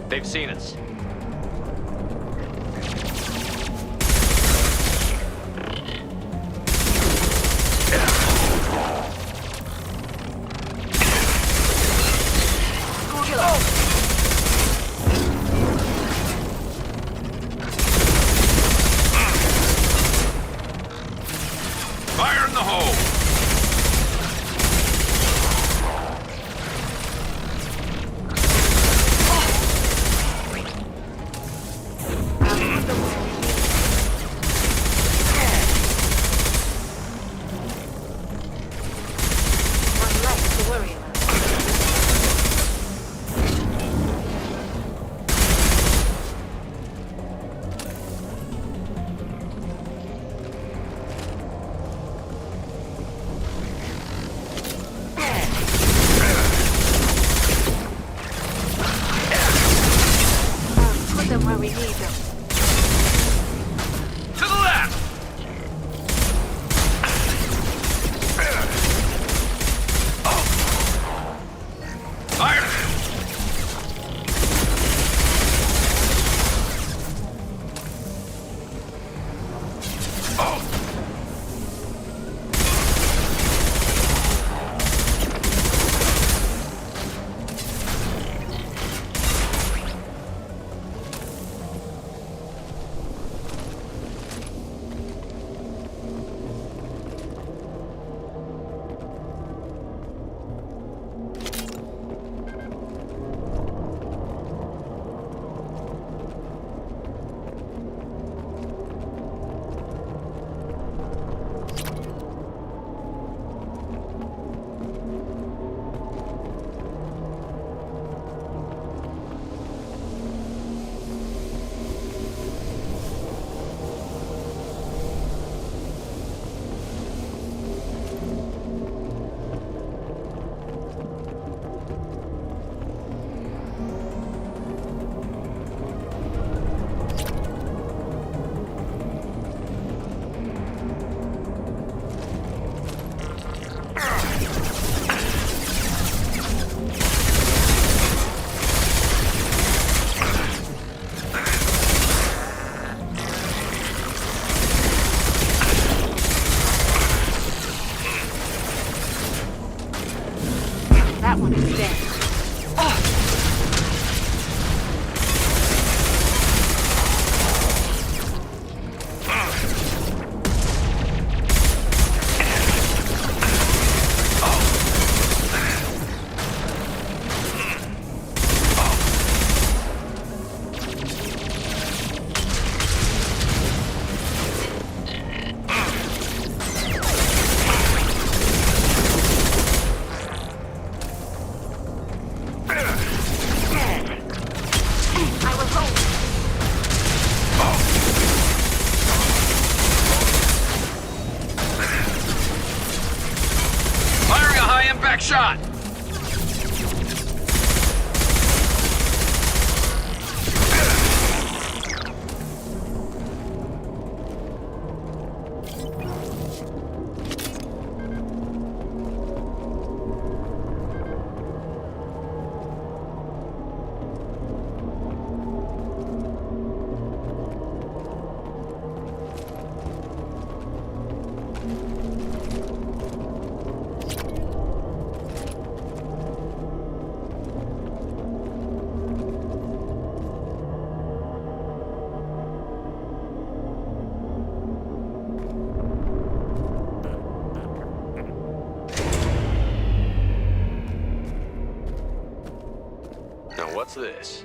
They've seen us. Fire in the hole! Where we need them. To the left! Fire! That one is dead. Firing a high-impact shot! Now what's this?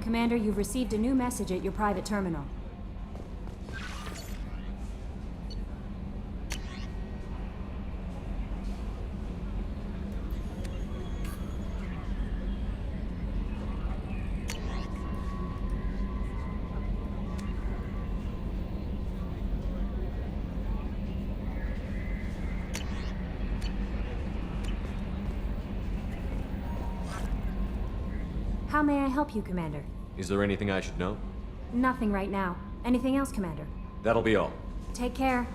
Commander, you've received a new message at your private terminal. How may I help you, Commander? Is there anything I should know? Nothing right now. Anything else, Commander? That'll be all. Take care.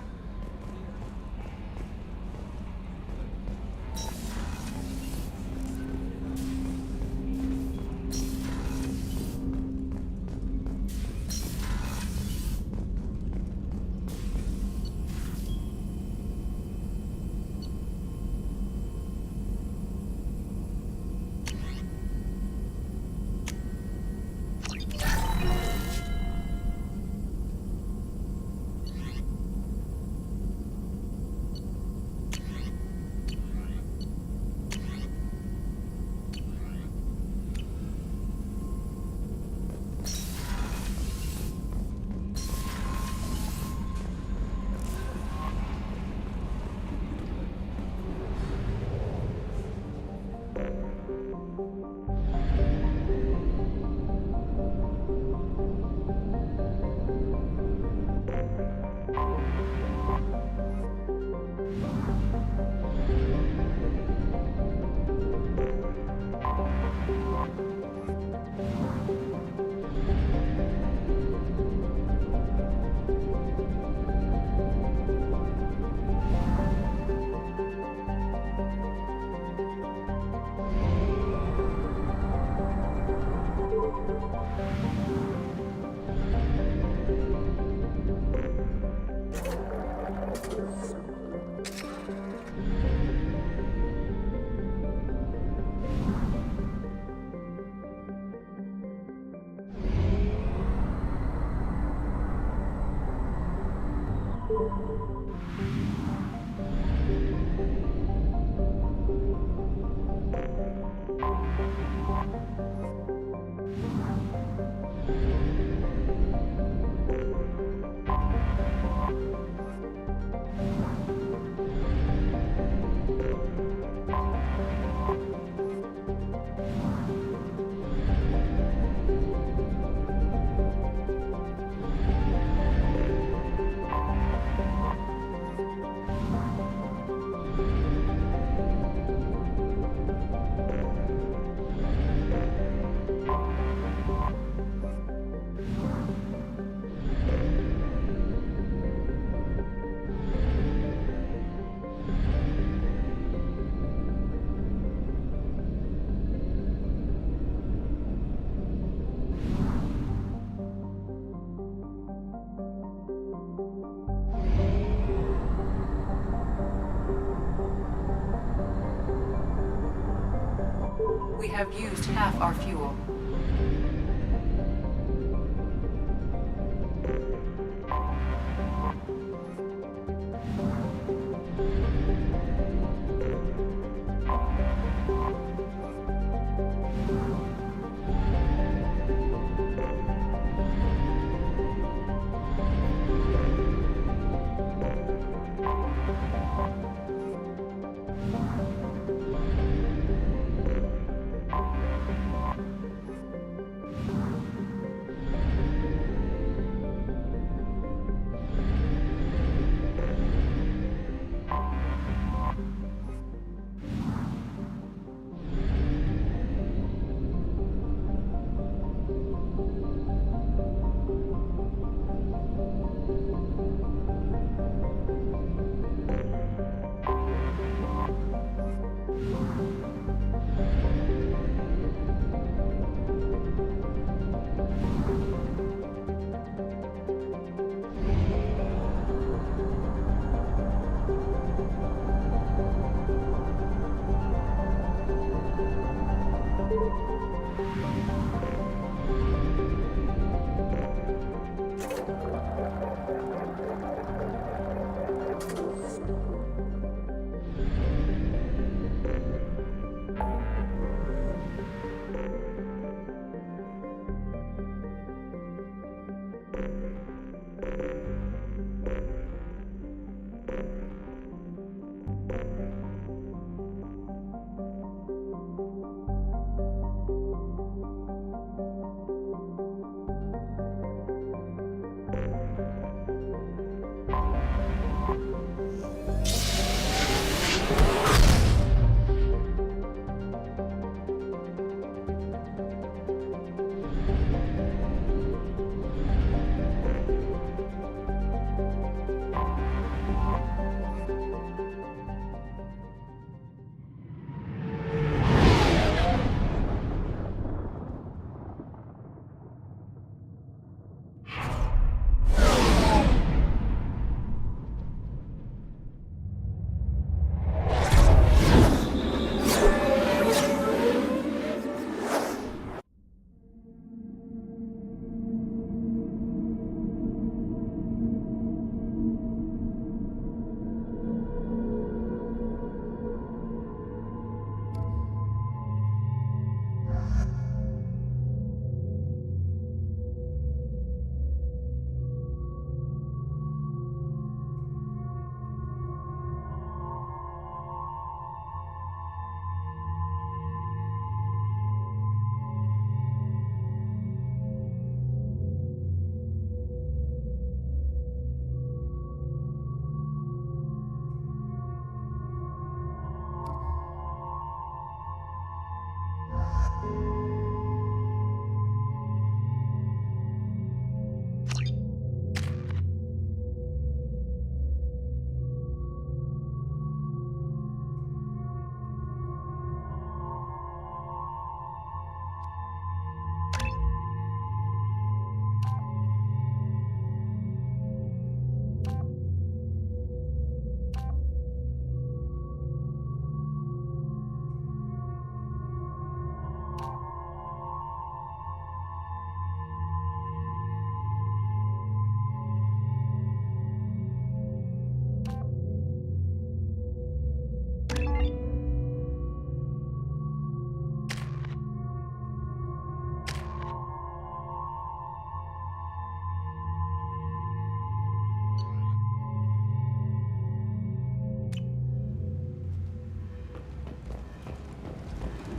We have used half our fuel.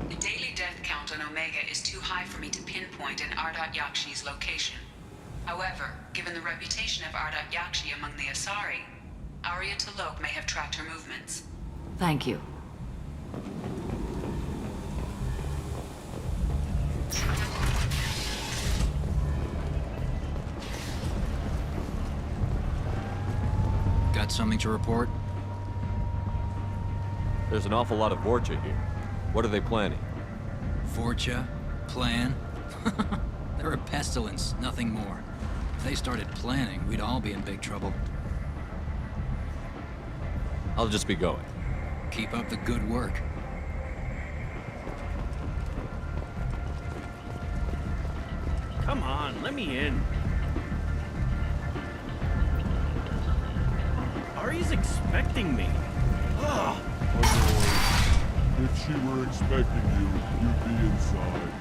The daily death count on Omega is too high for me to pinpoint an Ardat Yakshi's location. However, given the reputation of Ardat Yakshi among the Asari, Arya T'Loak may have tracked her movements. Thank you. Got something to report? There's an awful lot of Vorcha here. What are they planning? Vorcha? Plan? They're a pestilence, nothing more. If they started planning, we'd all be in big trouble. I'll just be going. Keep up the good work. Come on, let me in. Ari's expecting me. Ugh. If she were expecting you, you'd be inside.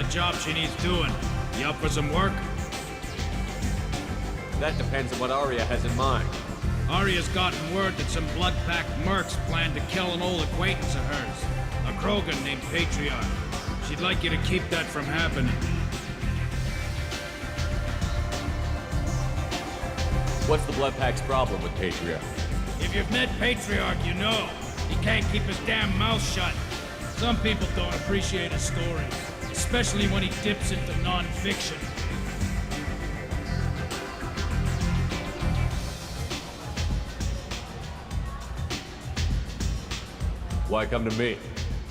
Job she needs doing. You up for some work? That depends on what Arya has in mind. Arya's gotten word that some blood-packed mercs plan to kill an old acquaintance of hers, a Krogan named Patriarch. She'd like you to keep that from happening. What's the Bloodpack's problem with Patriarch? If you've met Patriarch, you know. He can't keep his damn mouth shut. Some people don't appreciate his stories. Especially when he dips into non-fiction. Why come to me?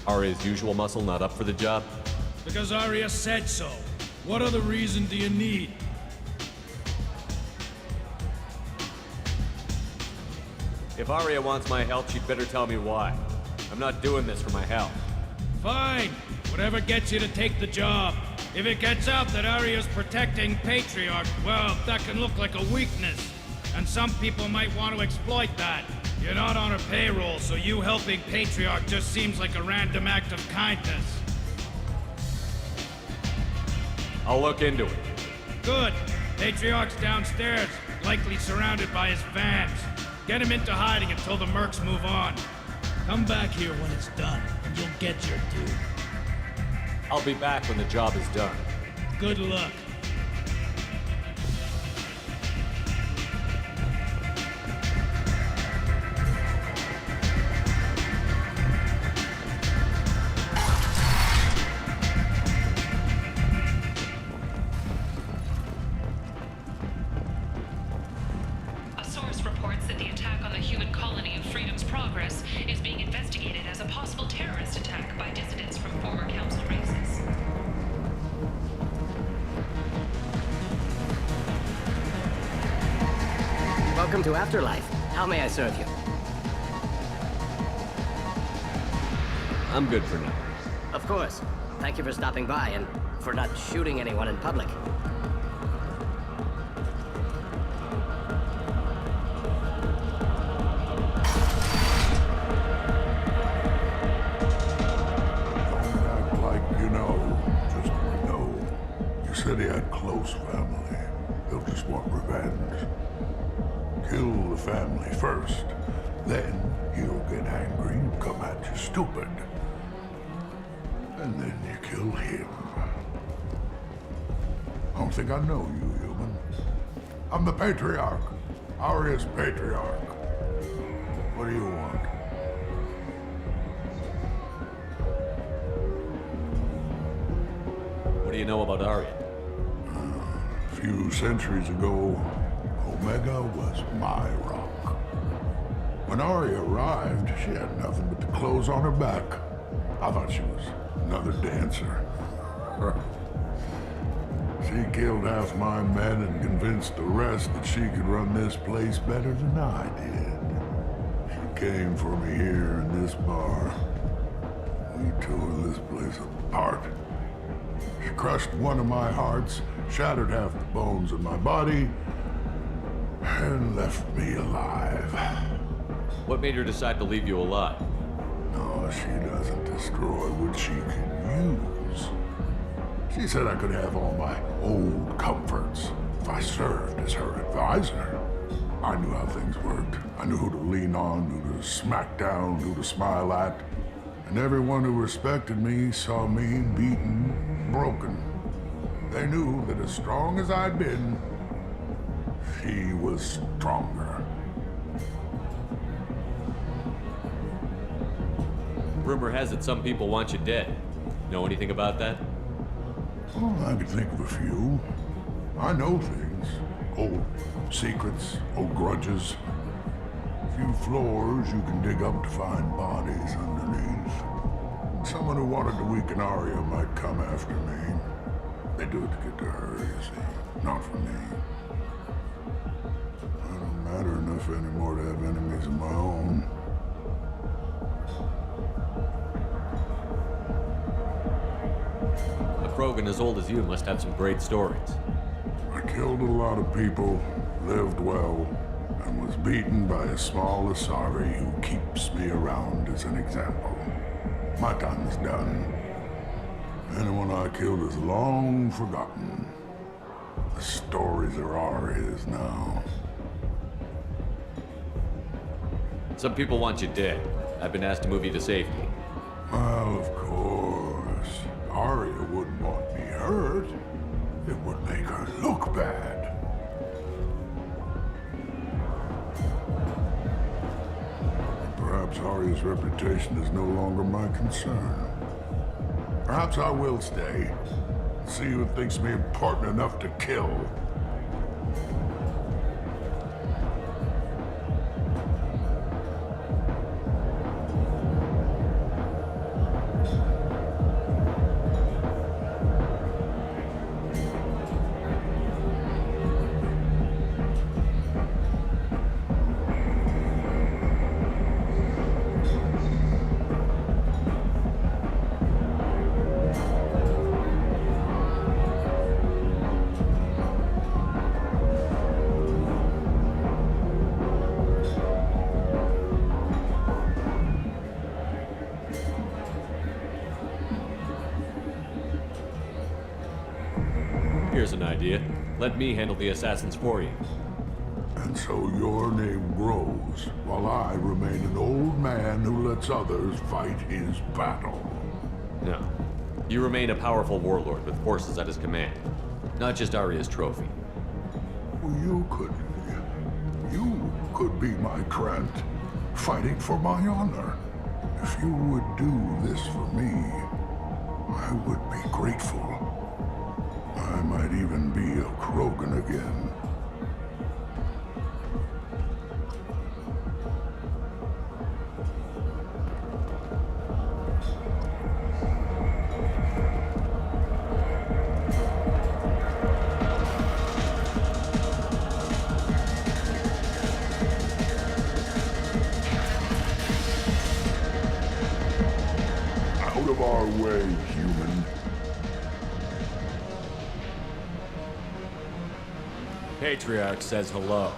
Arya's usual muscle not up for the job? Because Arya said so. What other reason do you need? If Arya wants my help, she'd better tell me why. I'm not doing this for my health. Fine. Whatever gets you to take the job. If it gets out that Arya's protecting Patriarch, well, that can look like a weakness. And some people might want to exploit that. You're not on her payroll, so you helping Patriarch just seems like a random act of kindness. I'll look into it. Good. Patriarch's downstairs, likely surrounded by his fans. Get him into hiding until the mercs move on. Come back here when it's done, and you'll get your due. I'll be back when the job is done. Good luck. A source reports that the attack on the human colony of Freedom's Progress is being investigated as a possible terrorist attack by dissidents from former council races. Welcome to Afterlife. How may I serve you? I'm good for now. Of course. Thank you for stopping by, and for not shooting anyone in public. Don't act like you know. Just know. You said he had close family. They'll just want revenge. Kill the family first. Then he'll get angry and come at you stupid. And then you kill him. I don't think I know you, human. I'm the patriarch. Aria's patriarch. What do you want? What do you know about Arya? A few centuries ago, Omega was my rock. When Arya arrived, she had nothing but the clothes on her back. I thought she was another dancer. She killed half my men and convinced the rest that she could run this place better than I did. She came for me here in this bar. We tore this place apart. She crushed one of my hearts, shattered half the bones in my body, and left me alive. What made her decide to leave you alive? No, she doesn't destroy what she can use. She said I could have all my old comforts if I served as her advisor. I knew how things worked. I knew who to lean on, who to smack down, who to smile at. And everyone who respected me saw me beaten, broken. They knew that as strong as I'd been, she was stronger. Rumor has it some people want you dead. Know anything about that? Oh, I could think of a few. I know things. Old secrets, old grudges. A few floors you can dig up to find bodies underneath. Someone who wanted to weaken Arya might come after me. They do it to get to her, you see. Not for me. I don't matter enough anymore to have enemies of my own. A Krogan as old as you must have some great stories. I killed a lot of people, lived well, and was beaten by a small Asari who keeps me around as an example. My time is done. Anyone I killed is long forgotten. The stories are Aria's now. Some people want you dead. I've been asked to move you to safety. Well, of course. Arya wouldn't want me hurt. It would make her look bad. Perhaps Arya's reputation is no longer my concern. Perhaps I will stay. See who thinks me important enough to kill. Here's an idea. Let me handle the assassins for you. And so your name grows, while I remain an old man who lets others fight his battle. No. You remain a powerful warlord with forces at his command. Not just Arya's trophy. Well, you could be my Trent, fighting for my honor. If you would do this for me, I would be grateful. I might even be a Krogan again. Out of our way, human. Patriarch says hello.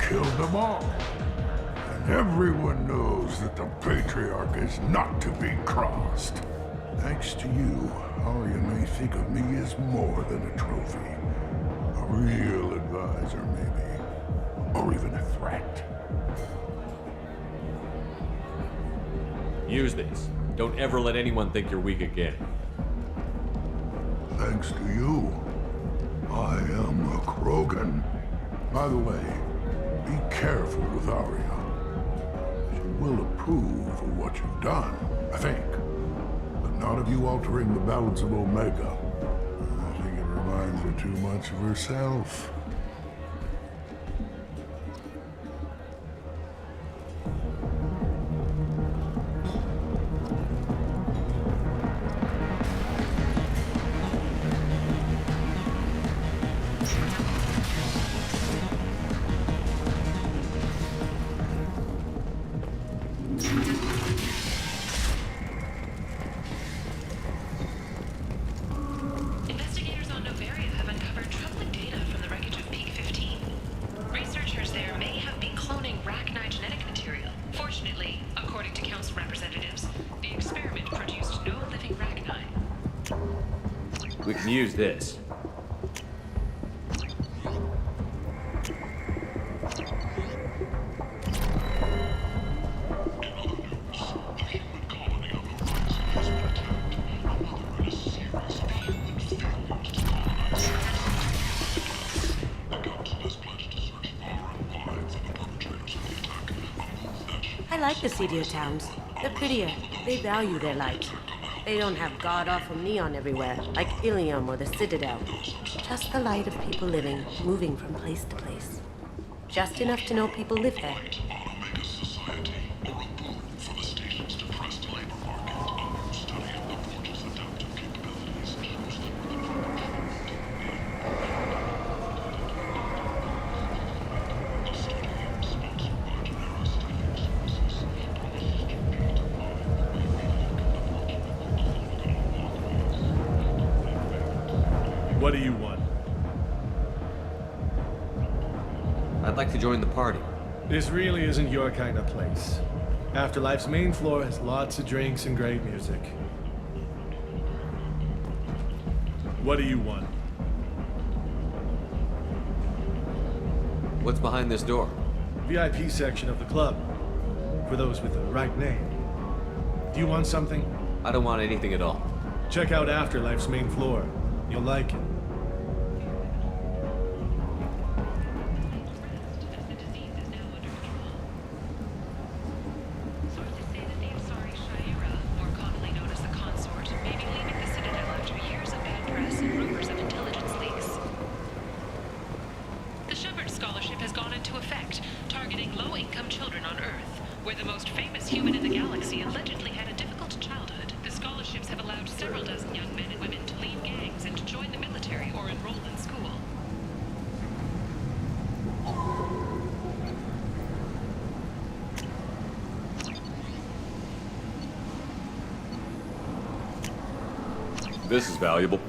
Killed them all. And everyone knows that the Patriarch is not to be crossed. Thanks to you, Arya may think of me as more than a trophy. A real advisor, maybe. Or even a threat. Use these. Don't ever let anyone think you're weak again. Thanks to you, I am a Krogan. By the way, be careful with Arya. She will approve of what you've done, I think. But not of you altering the balance of Omega. I think it reminds her too much of herself. Investigators on Novaria have uncovered troubling data from the wreckage of Peak 15. Researchers there may have been cloning Rachni genetic material. Fortunately, according to council representatives, the experiment produced no living Rachni. We can use this. I like the seedier towns. They're prettier. They value their light. They don't have god-awful neon everywhere, like Ilium or the Citadel. Just the light of people living, moving from place to place. Just enough to know people live there. What do you want? I'd like to join the party. This really isn't your kind of place. Afterlife's main floor has lots of drinks and great music. What do you want? What's behind this door? VIP section of the club. For those with the right name. Do you want something? I don't want anything at all. Check out Afterlife's main floor. You'll like it. The disease is now under control. Sources say that the Asari Shaira, more commonly known as the Consort, may be leaving the Citadel after years of bad press and rumors of intelligence leaks. The Shepard Scholarship has gone into effect, targeting low-income children on Earth, where the most famous human in the galaxy allegedly had a difficult childhood. The scholarships have allowed several dozen young men and women to leave gangs and to join the military or enroll in school. This is valuable.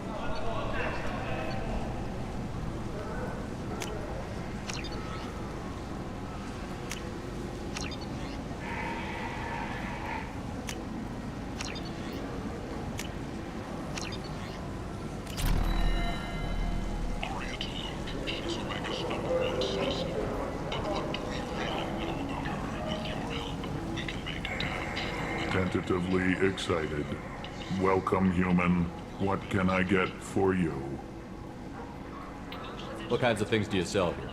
Tentatively excited. Welcome, human. What can I get for you? What kinds of things do you sell here?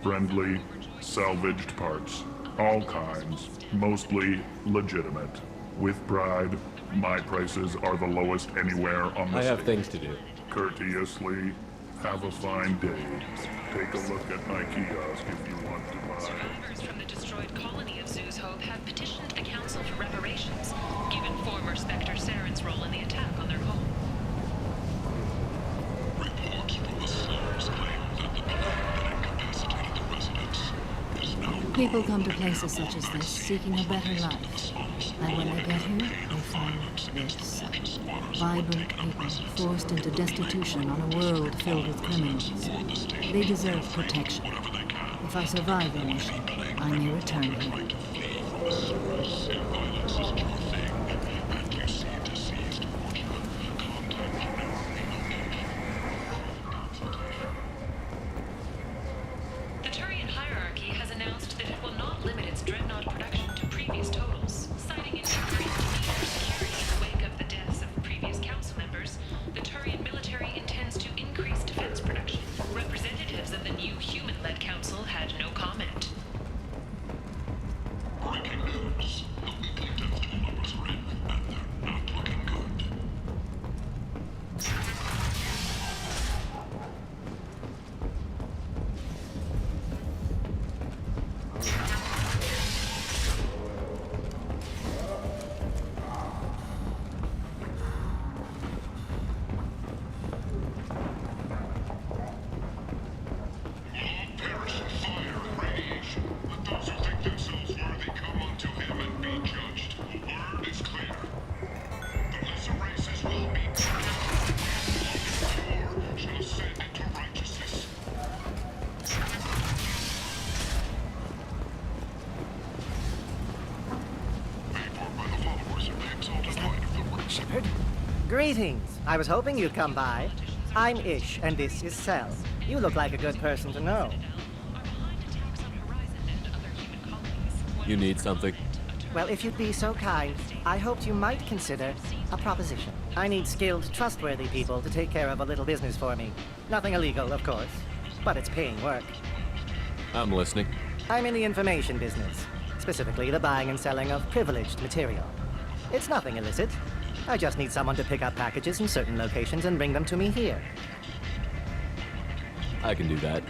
Friendly, salvaged parts. All kinds. Mostly legitimate. With pride, my prices are the lowest anywhere on the I have state. things to do. Courteously, have a fine day. Take a look at my kiosk if you want to buy. Survivors from the destroyed colony of Zoo People come to places such as this seeking a better life. And when they get here, they find this. Vibrant people forced into destitution on a world filled with criminals. They deserve protection. If I survive their mission, I may return here. Greetings. I was hoping you'd come by. I'm Ish, and this is Cell. You look like a good person to know. You need something? Well, if you'd be so kind, I hoped you might consider a proposition. I need skilled, trustworthy people to take care of a little business for me. Nothing illegal, of course, but it's paying work. I'm listening. I'm in the information business, specifically the buying and selling of privileged material. It's nothing illicit. I just need someone to pick up packages in certain locations and bring them to me here. I can do that.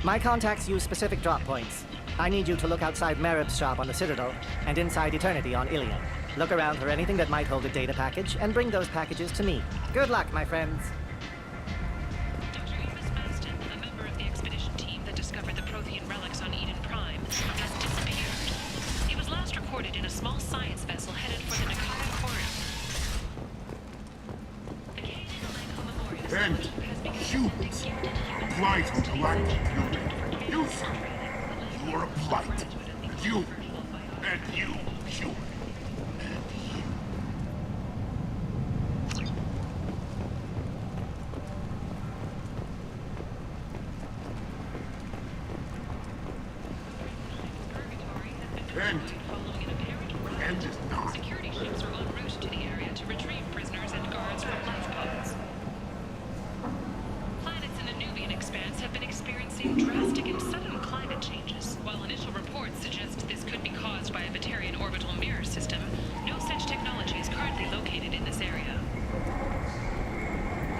My contacts use specific drop points. I need you to look outside Marib's shop on the Citadel and inside Eternity on Ilium. Look around for anything that might hold a data package and bring those packages to me. Good luck, my friends. Dr. Amos Maston, a member of the expedition team that discovered the Prothean relics on Eden Prime, has disappeared. He was last recorded in a small science vessel headed for the Nakaya Corridor. And humans, blight on galactic fury. You, sir, you are a blight. You, and you, human. And is not. Security ships are en route to the area to retrieve prisoners and guards from life pods. Planets in the Nubian expanse have been experiencing drastic and sudden climate changes. While initial reports suggest this could be caused by a Batarian orbital mirror system, no such technology is currently located in this area.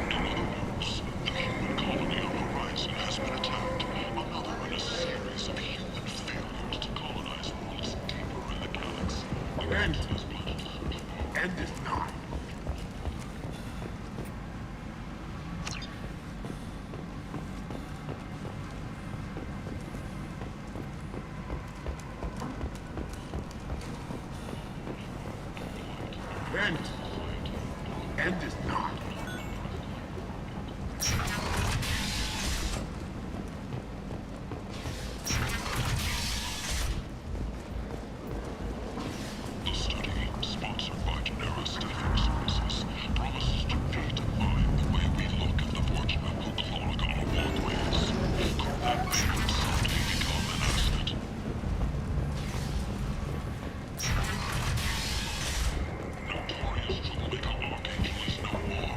In other words, the human colony on the horizon has been attacked. Another in a series of human failures to colonize worlds deeper in the galaxy. And is not. And is not. The study, sponsored by Genera Staffing Services, promises to redefine the way we look at the fortunate who clog our walkways. Could that man someday become an asset? Notorious troublemaker Archangel is no more.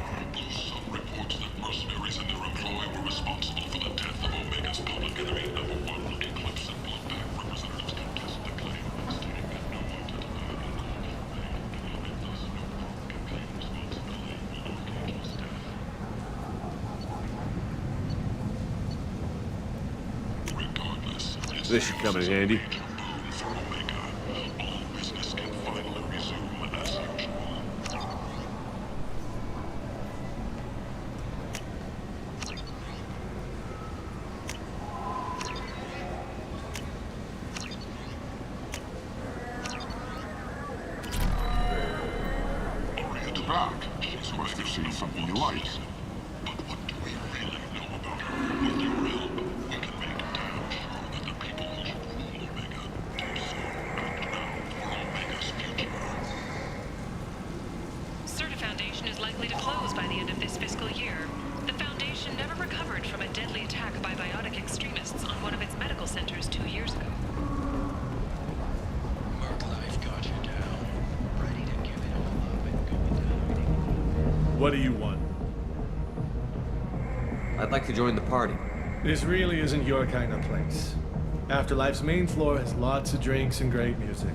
Some reports that mercenaries and their employ were responsible for the death of Omega's public enemy #1, Eclipse and Bloodbath. Representatives contest the claim, stating that no one did and thus no one can claim responsibility for Archangel's death. Regardless, This should come in handy. for Omega, all business can finally resume as usual. see something you like. But what do we really know about her? With the real, we can make it down sure that the people who rule Omega do so act now for Omega's future. Certa Foundation is likely to close by the end of this fiscal year. The Foundation never recovered from a deadly attack by biotic extremists on one of its medical centers 2 years ago. What do you want? I'd like to join the party. This really isn't your kind of place. Afterlife's main floor has lots of drinks and great music.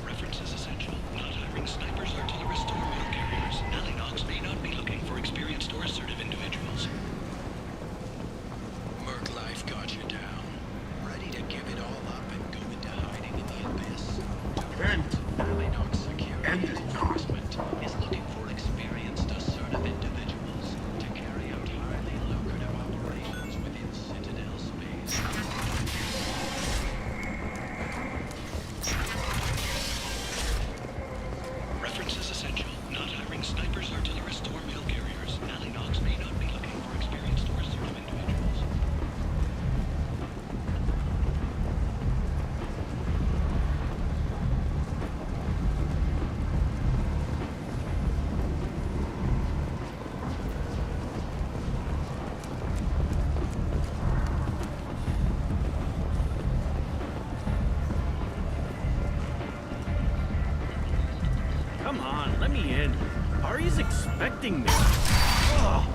References essential. Not hiring snipers, artillerists, or mail carriers. Knox may not be looking for experienced or assertive individuals. Merc life got you down. Ready to give it all up and go into hiding in the abyss. Knox security enforcement is looking for experienced, assertive individuals to carry out highly lucrative operations within Citadel space. References essential. Not hiring snipers, artillerists, or mail carriers. Knox may not be looking for experienced or assertive individuals. Come on, let me in. Ari's expecting me. Oh.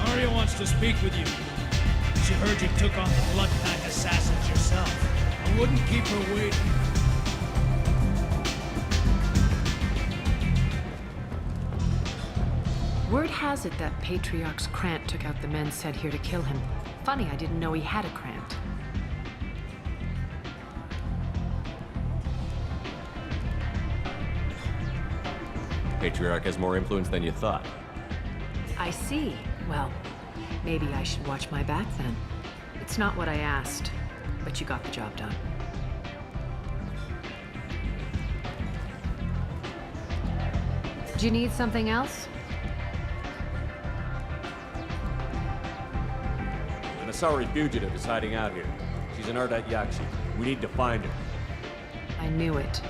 Aria wants to speak with you. She heard you took on the Blood Pack assassins yourself. I wouldn't keep her waiting. Word has it that Patriarch's Krant took out the men sent here to kill him. Funny, I didn't know he had a Krant. Patriarch has more influence than you thought. I see. Well, maybe I should watch my back then. It's not what I asked, but you got the job done. Do you need something else? An Asari fugitive is hiding out here. She's an Ardat Yakshi. We need to find her. I knew it.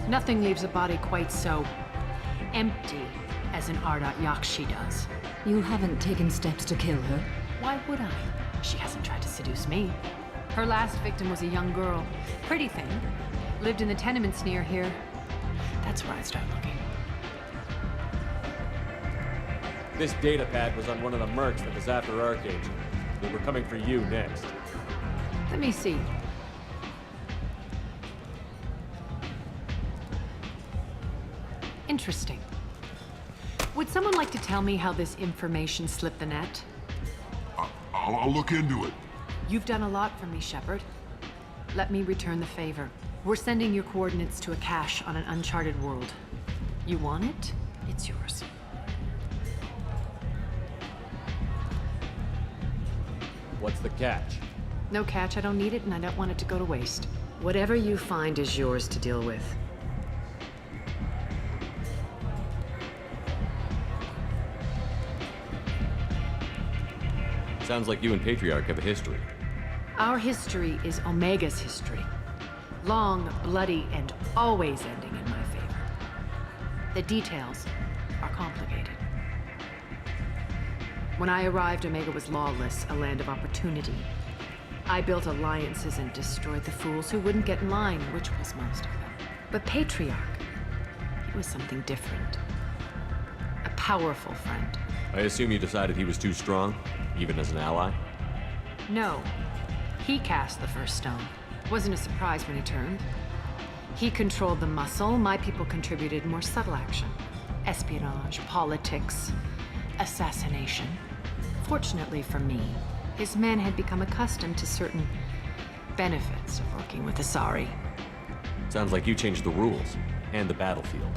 Nothing leaves a body quite so empty as an Ardat Yakshi does. You haven't taken steps to kill her? Why would I? She hasn't tried to seduce me. Her last victim was a young girl. Pretty thing. Lived in the tenements near here. That's where I'd start looking. This data pad was on one of the mercs that was after Archangel. They were coming for you next. Let me see. Interesting. Would someone like to tell me how this information slipped the net? I'll look into it. You've done a lot for me, Shepard. Let me return the favor. We're sending your coordinates to a cache on an uncharted world. You want it? It's yours. What's the catch? No catch, I don't need it, and I don't want it to go to waste. Whatever you find is yours to deal with. Sounds like you and Patriarch have a history. Our history is Omega's history. Long, bloody, and always ending in my favor. The details are complicated. When I arrived, Omega was lawless, a land of opportunity. I built alliances and destroyed the fools who wouldn't get in line, which was most of them. But Patriarch, he was something different. A powerful friend. I assume you decided he was too strong, even as an ally? No. He cast the first stone. Wasn't a surprise when he turned. He controlled the muscle, my people contributed more subtle action. Espionage, politics, assassination. Fortunately for me, his men had become accustomed to certain benefits of working with Asari. Sounds like you changed the rules and the battlefield.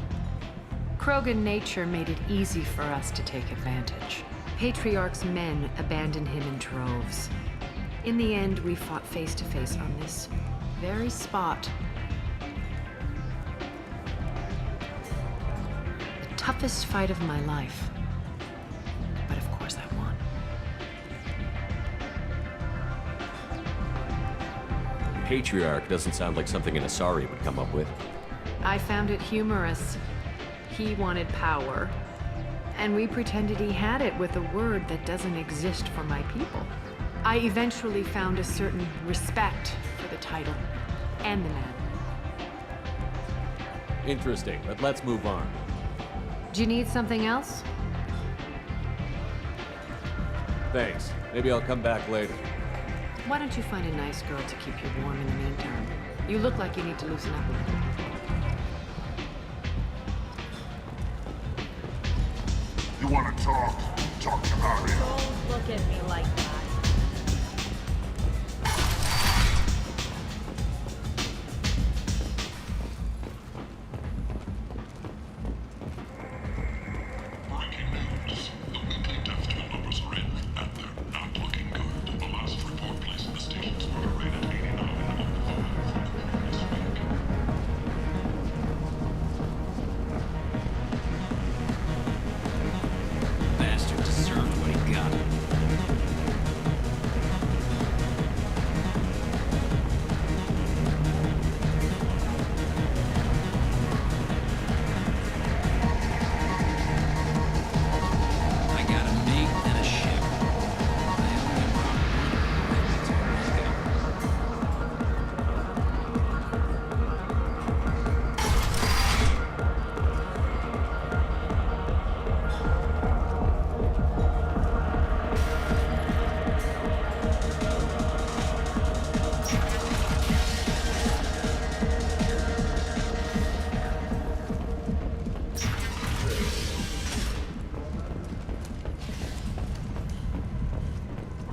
Krogan nature made it easy for us to take advantage. Patriarch's men abandoned him in droves. In the end, we fought face to face on this very spot. The toughest fight of my life. But of course I won. Patriarch doesn't sound like something an Asari would come up with. I found it humorous. He wanted power, and we pretended he had it with a word that doesn't exist for my people. I eventually found a certain respect for the title and the man. Interesting, but let's move on. Do you need something else? Thanks. Maybe I'll come back later. Why don't you find a nice girl to keep you warm in the meantime? You look like you need to loosen up a little. You want to talk? Talk to Mario. Don't look at me like that. Breaking news. The weekly death toll numbers are in, and they're not looking good. The last report placed the station's murder rate at 89 this week. Bastard deserved what he got. I got a mate and a ship. I only brought one to Omega.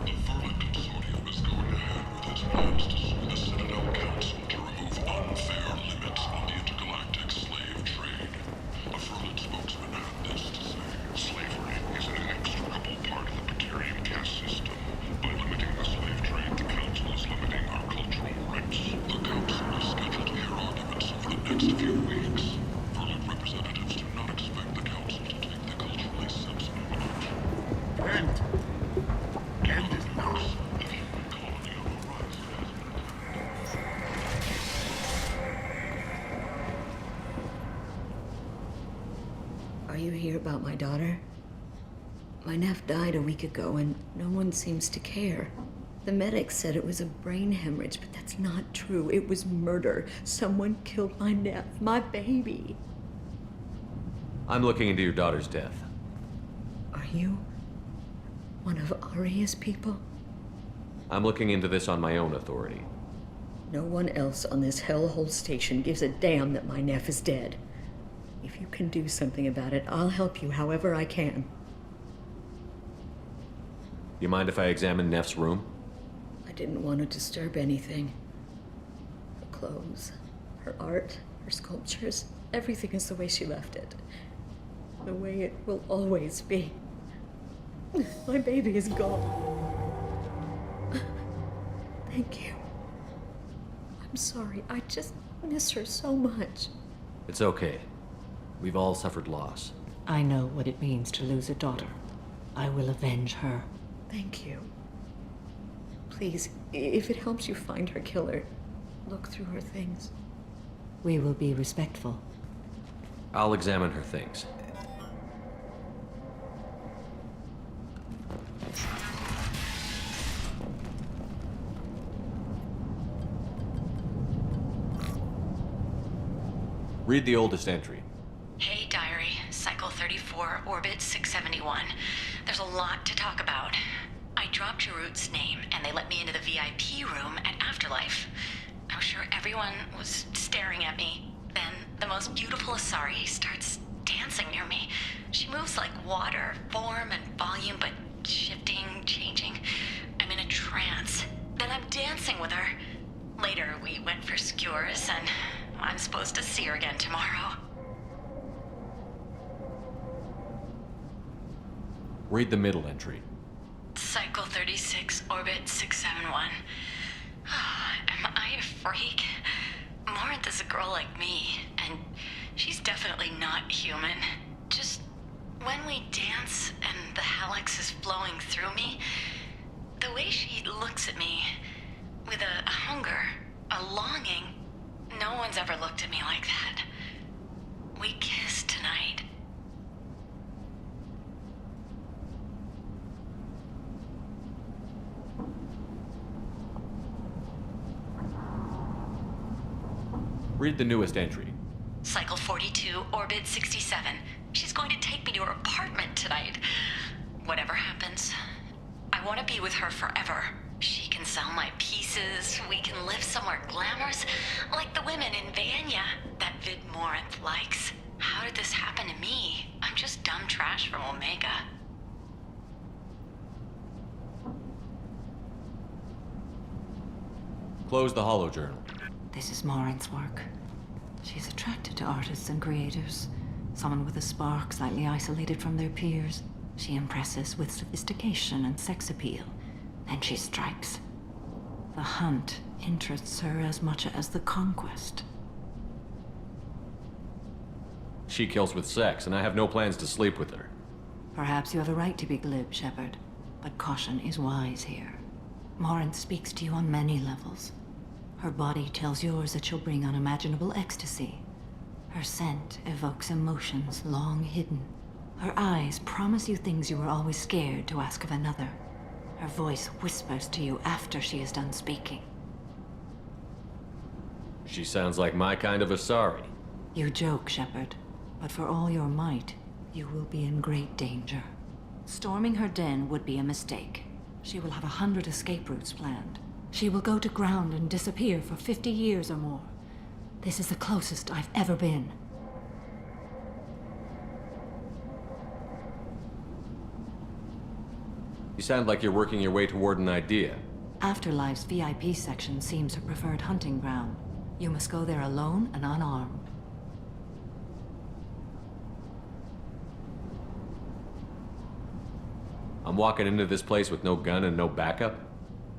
The Vermin Consortium is going ahead with its plans to sue the Citadel Council to remove unfair limits on the intergalactic slave trade. A Vermin spokesman had this to say. Slavery is an inextricable part of the Batarian caste system. By limiting the slave trade, the Council is limiting our cultural rights. The Council is scheduled to hear arguments over the next few weeks. Vermin representatives do not expect the Council to take the culturally sensitive approach. End is not. The human colony on the horizon has been Are you here about my daughter? My nephew died a week ago and no one seems to care. The medics said it was a brain hemorrhage, but that's not true. It was murder. Someone killed my nephew, my baby. I'm looking into your daughter's death. Are you one of Arya's people? I'm looking into this on my own authority. No one else on this hellhole station gives a damn that my nephew is dead. If you can do something about it, I'll help you however I can. You mind if I examine Neff's room? I didn't want to disturb anything. Her clothes, her art, her sculptures, everything is the way she left it. The way it will always be. My baby is gone. Thank you. I'm sorry, I just miss her so much. It's okay. We've all suffered loss. I know what it means to lose a daughter. I will avenge her. Thank you. Please, if it helps you find her killer, look through her things. We will be respectful. I'll examine her things. Read the oldest entry. Hey, diary. Cycle 34, orbit 671. There's a lot to talk about. I dropped your root's name, and they let me into the VIP room at Afterlife. I was sure everyone was staring at me. the most beautiful Asari starts dancing near me. She moves like water, form and volume, but shifting, changing. I'm in a trance. Then I'm dancing with her. Later, we went for skewers, and I'm supposed to see her again tomorrow. Read the middle entry. Cycle 36, orbit 671. Am I a freak? Morinth is a girl like me, and she's definitely not human. Just when we dance and the hallux is flowing through me, the way she looks at me with a hunger, a longing, no one's ever looked at me like that. We kiss tonight. Read the newest entry. Cycle 42, orbit 67. She's going to take me to her apartment tonight. Whatever happens, I want to be with her forever. She can sell my pieces. We can live somewhere glamorous, like the women in Vanya that Vid Morinth likes. How did this happen to me? I'm just dumb trash from Omega. Close the holo journal. This is Morinth's work. She's attracted to artists and creators. Someone with a spark, slightly isolated from their peers. She impresses with sophistication and sex appeal. Then she strikes. The hunt interests her as much as the conquest. She kills with sex, and I have no plans to sleep with her. Perhaps you have a right to be glib, Shepard, but caution is wise here. Morinth speaks to you on many levels. Her body tells yours that she'll bring unimaginable ecstasy. Her scent evokes emotions long hidden. Her eyes promise you things you were always scared to ask of another. Her voice whispers to you after she is done speaking. She sounds like my kind of Asari. You joke, Shepard, but for all your might, you will be in great danger. Storming her den would be a mistake. She will have 100 escape routes planned. She will go to ground and disappear for 50 years or more. This is the closest I've ever been. You sound like you're working your way toward an idea. Afterlife's VIP section seems her preferred hunting ground. You must go there alone and unarmed. I'm walking into this place with no gun and no backup?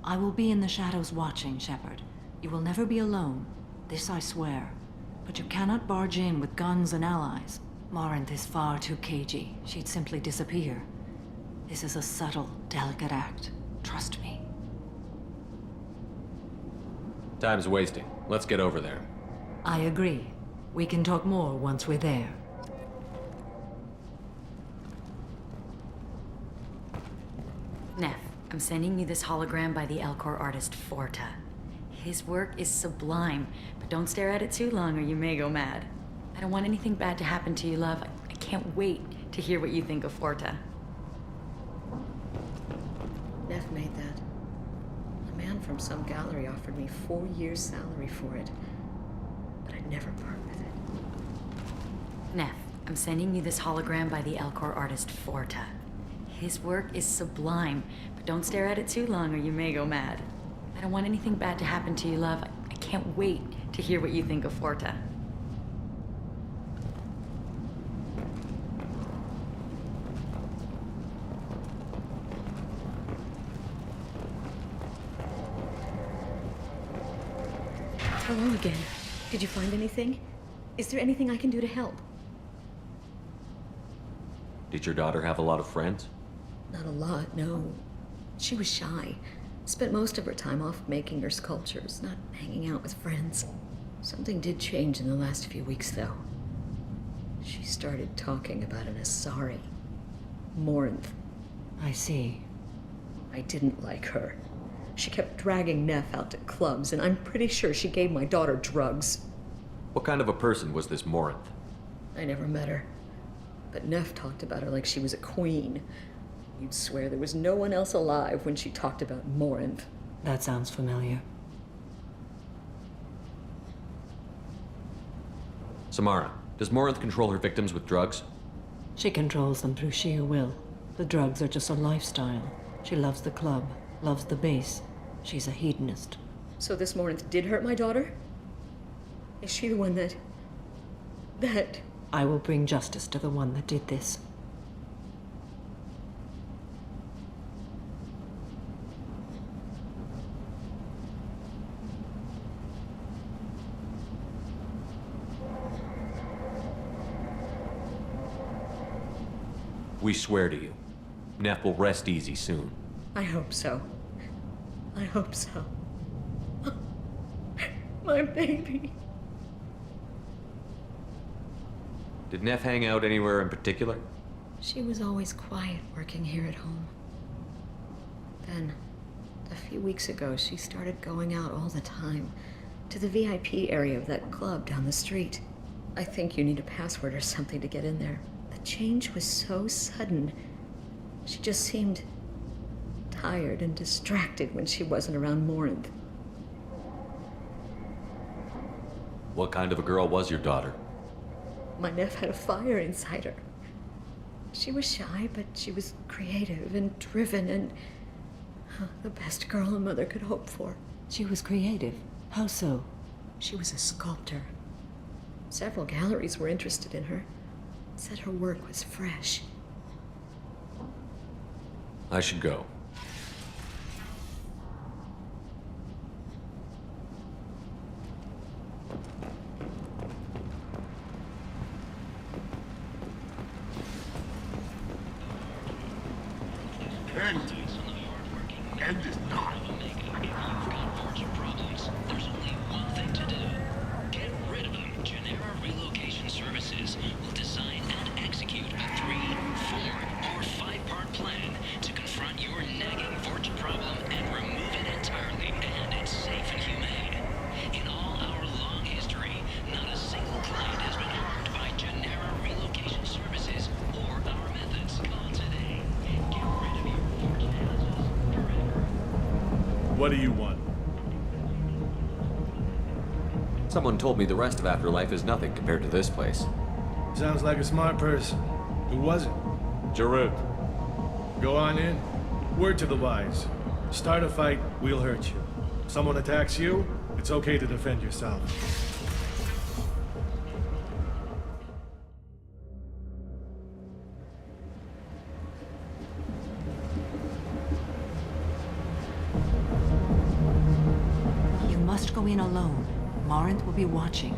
I will be in the shadows watching, Shepard. You will never be alone. This I swear. But you cannot barge in with guns and allies. Morinth is far too cagey. She'd simply disappear. This is a subtle, delicate act. Trust me. Time's wasting. Let's get over there. I agree. We can talk more once we're there. Neff, I'm sending you this hologram by the Elcor artist Forta. His work is sublime, but don't stare at it too long or you may go mad. I don't want anything bad to happen to you, love. I can't wait to hear what you think of Forta. Neff made that. A man from some gallery offered me 4 years' salary for it, but I'd never part with it. Neff, I'm sending you this hologram by the Elcor artist Forta. His work is sublime, but don't stare at it too long or you may go mad. I don't want anything bad to happen to you, love. I can't wait to hear what you think of Forta. Hello again. Did you find anything? Is there anything I can do to help? Did your daughter have a lot of friends? Not a lot, no. She was shy. Spent most of her time off making her sculptures, not hanging out with friends. Something did change in the last few weeks, though. She started talking about an Asari. Morinth. I see. I didn't like her. She kept dragging Neff out to clubs, and I'm pretty sure she gave my daughter drugs. What kind of a person was this Morinth? I never met her. But Neff talked about her like she was a queen. You'd swear there was no one else alive when she talked about Morinth. That sounds familiar. Samara, does Morinth control her victims with drugs? She controls them through sheer will. The drugs are just a lifestyle. She loves the club, loves the base. She's a hedonist. So this Morinth did hurt my daughter? Is she the one that... I will bring justice to the one that did this. We swear to you, Neff will rest easy soon. I hope so. I hope so. My baby. Did Neff hang out anywhere in particular? She was always quiet working here at home. Then, a few weeks ago, she started going out all the time to the VIP area of that club down the street. I think you need a password or something to get in there. The change was so sudden. She just seemed tired and distracted when she wasn't around Morinth. What kind of a girl was your daughter? My Neff had a fire inside her. She was shy, but she was creative and driven and the best girl a mother could hope for. She was creative? How so? She was a sculptor. Several galleries were interested in her. Said her work was fresh. I should go. End is not. There's only one thing to do. Get rid of them. Genera Relocation Services will design and execute a 3, 4, or 5-part plan to confront your nagging fortune problem and remove it entirely, and it's safe and humane. In all our long history, not a single client has been harmed by Genera Relocation Services or our methods. Call today. Get rid of your fortune houses forever. What do you want? Someone told me the rest of Afterlife is nothing compared to this place. Sounds like a smart person. Who was it? Jarut. Go on in. Word to the wise. Start a fight, we'll hurt you. Someone attacks you, it's okay to defend yourself. You must go in alone. Morinth will be watching.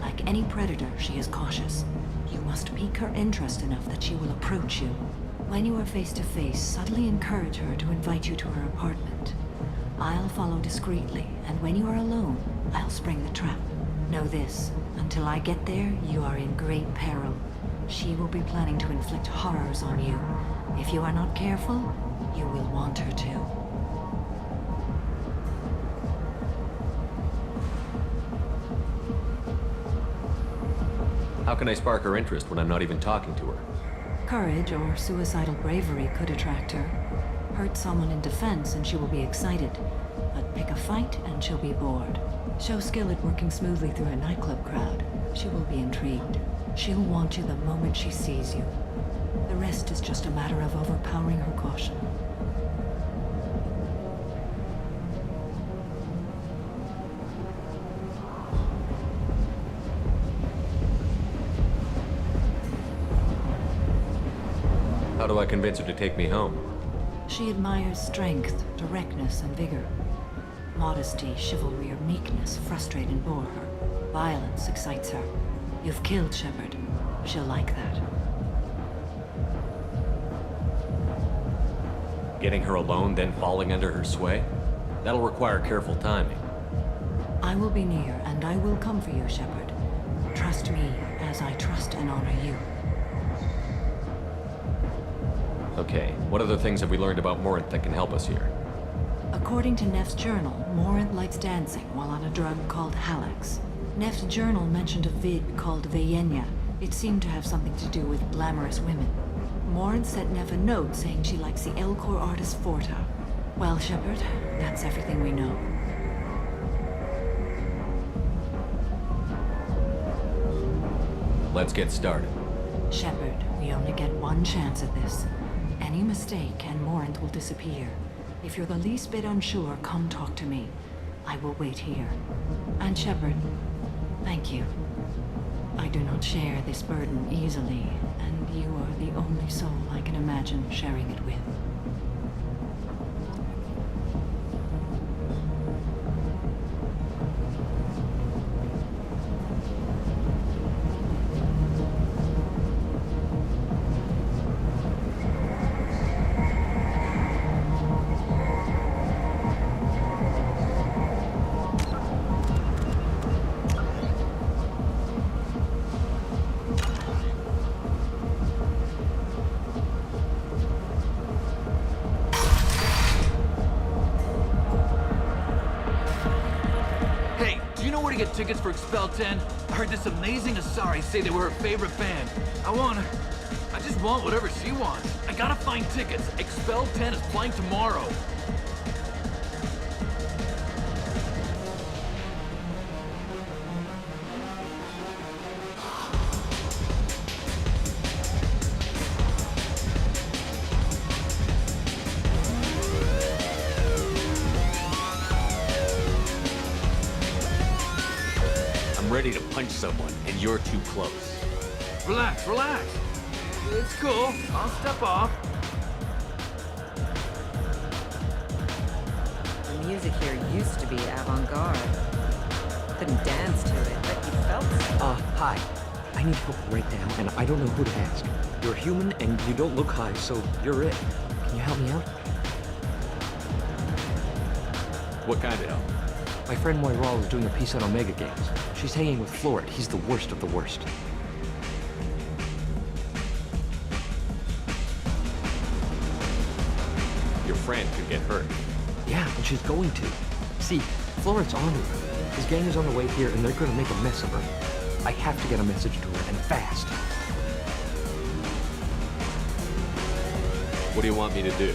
Like any predator, she is cautious. You must pique her interest enough that she will approach you. When you are face to face, subtly encourage her to invite you to her apartment. I'll follow discreetly, and when you are alone, I'll spring the trap. Know this, until I get there, you are in great peril. She will be planning to inflict horrors on you. If you are not careful, you will want her to. How can I spark her interest when I'm not even talking to her? Courage or suicidal bravery could attract her. Hurt someone in defense and she will be excited. But pick a fight and she'll be bored. Show skill at working smoothly through a nightclub crowd. She will be intrigued. She'll want you the moment she sees you. The rest is just a matter of overpowering her caution. How do I convince her to take me home? She admires strength, directness, and vigor. Modesty, chivalry, or meekness frustrate and bore her. Violence excites her. You've killed Shepard. She'll like that. Getting her alone, then falling under her sway? That'll require careful timing. I will be near, and I will come for you, Shepard. Trust me as I trust and honor you. Okay, what other things have we learned about Morinth that can help us here? According to Neff's journal, Morinth likes dancing while on a drug called Halax. Neff's journal mentioned a vid called Veyenya. It seemed to have something to do with glamorous women. Morinth sent Neff a note saying she likes the Elcor artist Forta. Well, Shepard, that's everything we know. Let's get started. Shepard, we only get one chance at this. Any mistake and Morant will disappear. If you're the least bit unsure, come talk to me. I will wait here. And Shepard, thank you. I do not share this burden easily, and you are the only soul I can imagine sharing it with. Get tickets for Expel 10. I heard this amazing Asari say they were her favorite band. I just want whatever she wants. I gotta find tickets. Expel 10 is playing tomorrow. Ready to punch someone, and you're too close. Relax, relax. It's cool. I'll step off. The music here used to be avant-garde. Couldn't dance to it, but you felt it. Hi. I need help right now, and I don't know who to ask. You're human, and you don't look high, so you're it. Can you help me out? What kind of help? My friend Moiral is doing a piece on Omega Games. She's hanging with Florid. He's the worst of the worst. Your friend could get hurt. Yeah, and she's going to. See, Florid's on her. His gang is on the way here, and they're gonna make a mess of her. I have to get a message to her, and fast. What do you want me to do?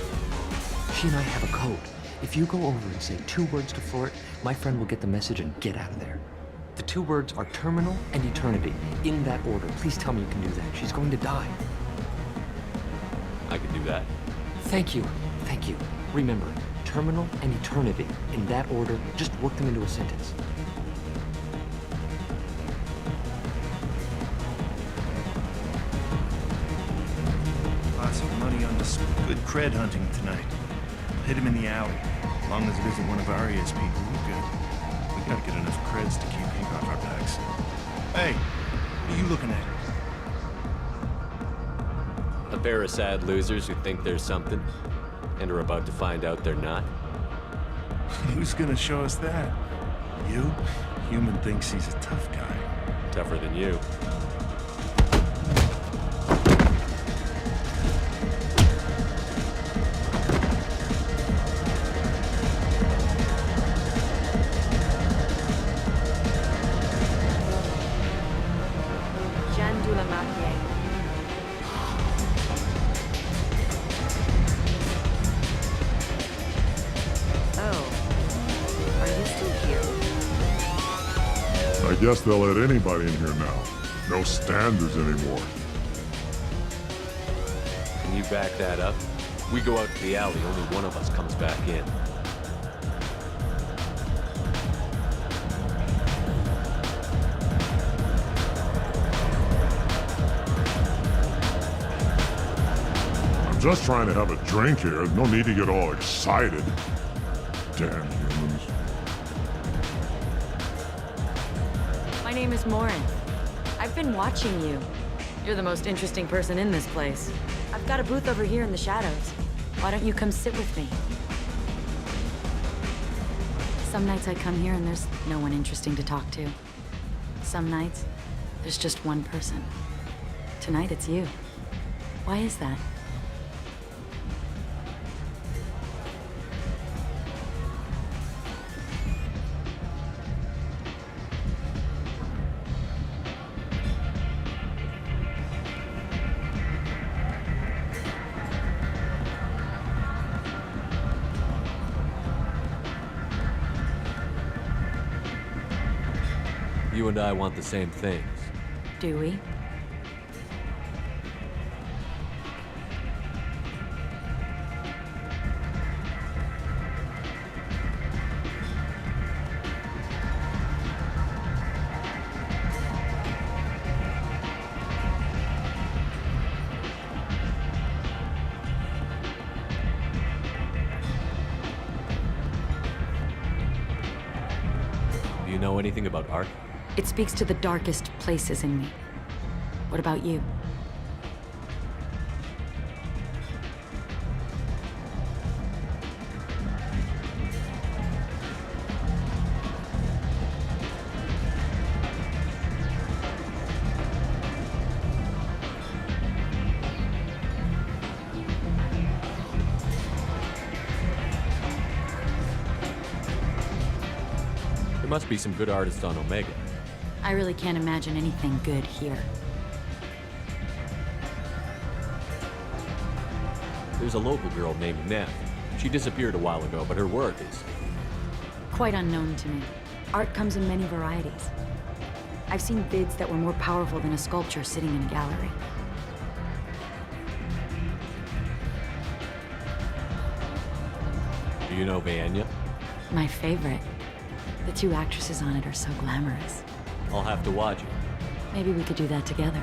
She and I have a code. If you go over and say 2 words to Florid, my friend will get the message and get out of there. The 2 words are terminal and eternity, in that order. Please tell me you can do that. She's going to die. I can do that. Thank you. Thank you. Remember, terminal and eternity, in that order. Just work them into a sentence. Lots of money on this good cred hunting tonight. Hit him in the alley. As long as it isn't one of Arya's people, we're good. We gotta get enough creds to keep ink off our backs. Hey, what are you looking at? A pair of sad losers who think they're something, and are about to find out they're not. Who's gonna show us that? You? Human thinks he's a tough guy. Tougher than you. I guess they'll let anybody in here now. No standards anymore. Can you back that up? We go out to the alley, only one of us comes back in. I'm just trying to have a drink here. No need to get all excited. Damn humans. My name is Morin. I've been watching you. You're the most interesting person in this place. I've got a booth over here in the shadows. Why don't you come sit with me? Some nights I come here and there's no one interesting to talk to. Some nights, there's just one person. Tonight it's you. Why is that? You and I want the same things. Do we? Do you know anything about art? It speaks to the darkest places in me. What about you? There must be some good artists on Omega. I really can't imagine anything good here. There's a local girl named Neff. She disappeared a while ago, but her work is... Quite unknown to me. Art comes in many varieties. I've seen bids that were more powerful than a sculpture sitting in a gallery. Do you know Vanya? My favorite. The two actresses on it are so glamorous. I'll have to watch it. Maybe we could do that together.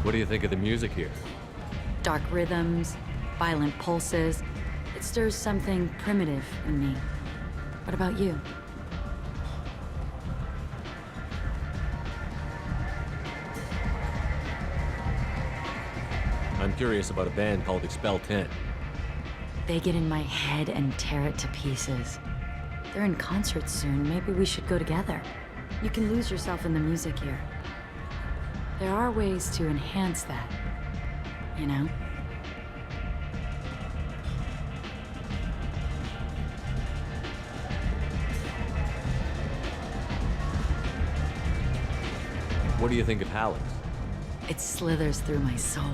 What do you think of the music here? Dark rhythms, violent pulses. It stirs something primitive in me. What about you? I'm curious about a band called Expel 10. They get in my head and tear it to pieces. They're in concert soon. Maybe we should go together. You can lose yourself in the music here. There are ways to enhance that, you know? What do you think of Halleck's? It slithers through my soul.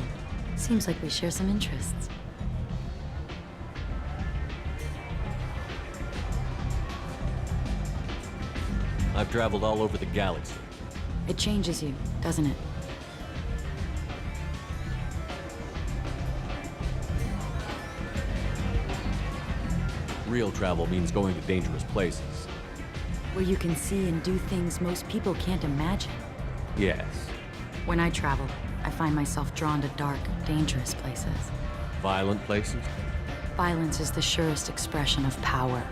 Seems like we share some interests. I've traveled all over the galaxy. It changes you, doesn't it? Real travel means going to dangerous places. Where you can see and do things most people can't imagine. Yes. When I travel, I find myself drawn to dark, dangerous places. Violent places? Violence is the surest expression of power.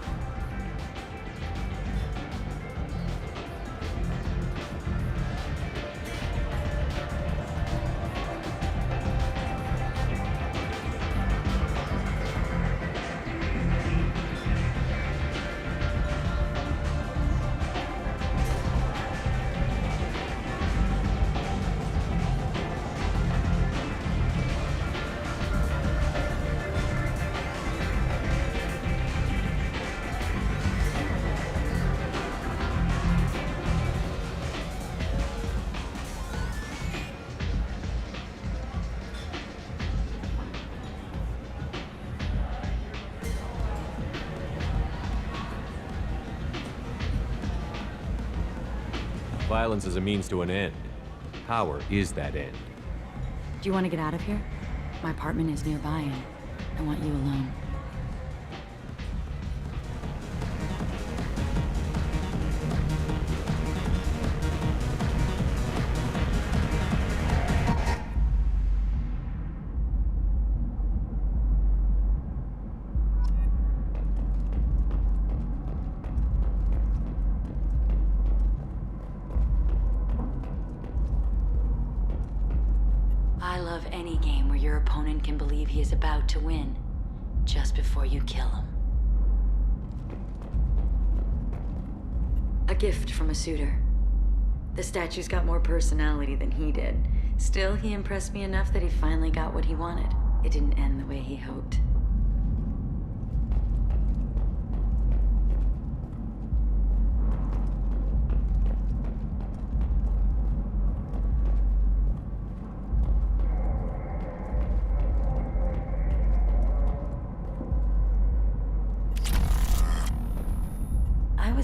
Violence is a means to an end. Power is that end. Do you want to get out of here? My apartment is nearby and I want you alone. I love any game where your opponent can believe he is about to win, just before you kill him. A gift from a suitor. The statue's got more personality than he did. Still, he impressed me enough that he finally got what he wanted. It didn't end the way he hoped.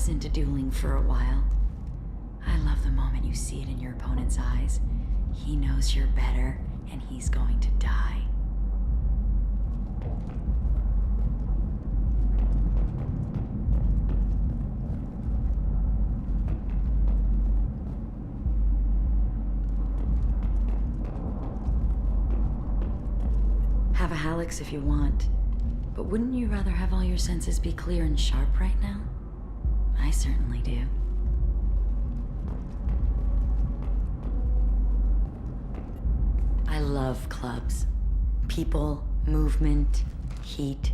was into dueling for a while. I love the moment you see it in your opponent's eyes. He knows you're better, and he's going to die. Have a Hallex if you want, but wouldn't you rather have all your senses be clear and sharp right now? I certainly do. I love clubs. People, movement, heat.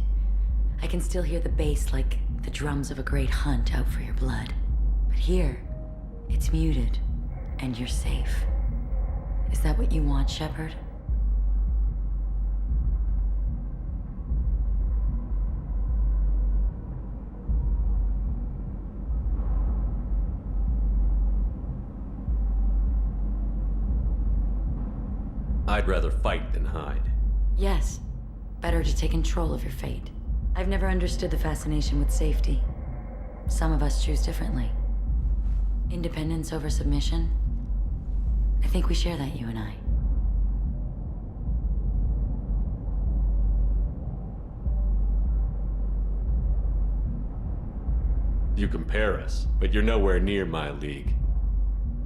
I can still hear the bass like the drums of a great hunt out for your blood. But here, it's muted, and you're safe. Is that what you want, Shepard? I'd rather fight than hide. Yes. Better to take control of your fate. I've never understood the fascination with safety. Some of us choose differently. Independence over submission? I think we share that, you and I. You compare us, but you're nowhere near my league.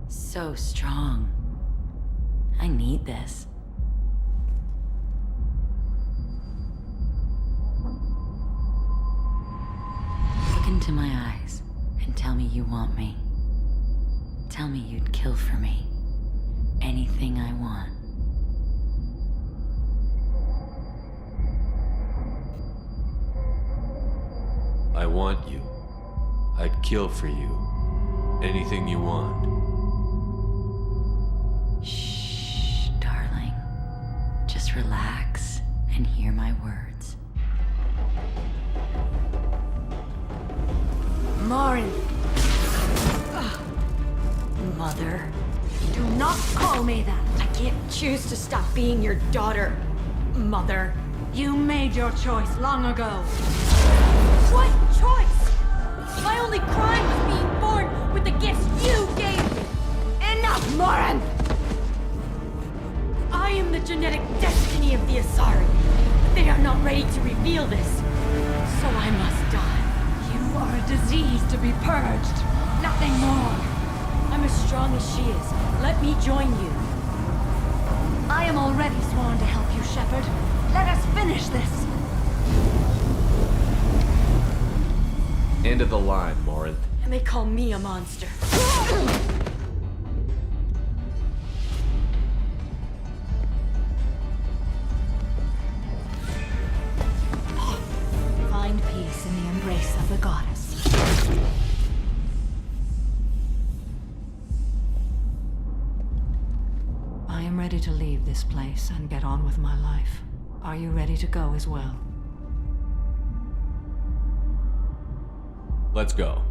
So strong. I need this. Look into my eyes and tell me you want me. Tell me you'd kill for me. Anything I want. I want you. I'd kill for you. Anything you want. Shh, darling. Just relax and hear my words. Morin! Mother. Do not call me that! I can't choose to stop being your daughter, Mother. You made your choice long ago. What choice? My only crime was being born with the gifts you gave me! Enough, Morin! I am the genetic destiny of the Asari. They are not ready to reveal this, so I must die. You are a disease to be purged, nothing more. I'm as strong as she is. Let me join you. I am already sworn to help you, Shepard. Let us finish this. End of the line, Morin. And they call me a monster. Find peace in the embrace of the goddess. I am ready to leave this place and get on with my life. Are you ready to go as well? Let's go.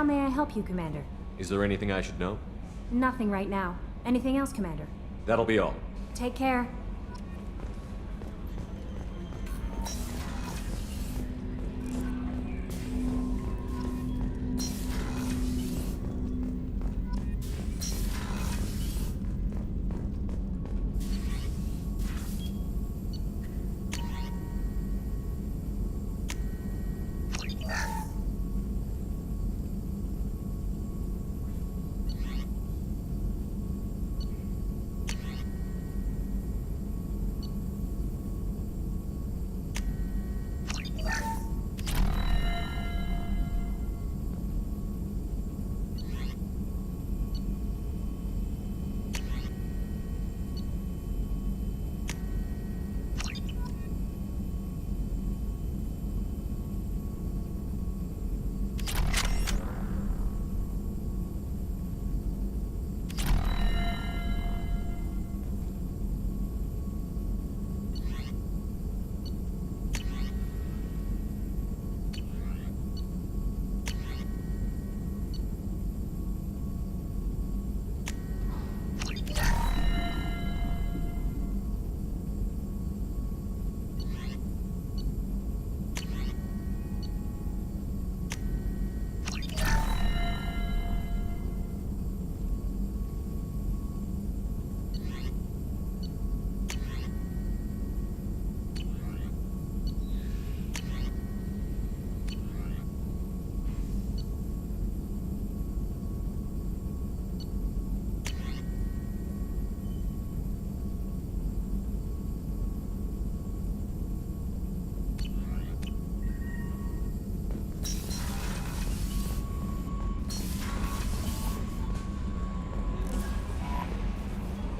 How may I help you, Commander? Is there anything I should know? Nothing right now. Anything else, Commander? That'll be all. Take care.